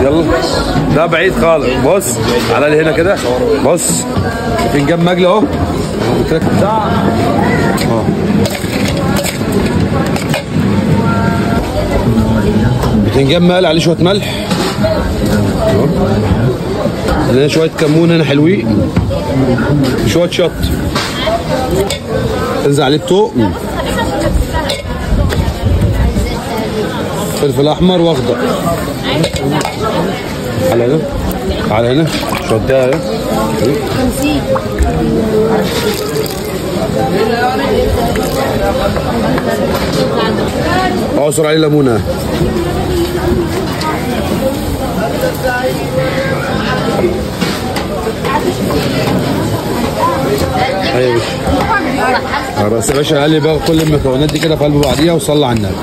يلا ده بعيد خالص. بص على لي هنا كده. بص فنجان مجلي اهو. قلت لك بتاع بتنجان مقلي عليه شويه ملح، هنا شويه كمون هنا حلوين، شويه شط، تنزل عليه الطوق، فلفل احمر واخضر. على هنا على هنا شويه ده هنا. اعصر عليه ليمونه. ايوه خلاص يا باشا. قلب بقى كل المكونات دي كده في قلب بعضيها وصلي على النبي.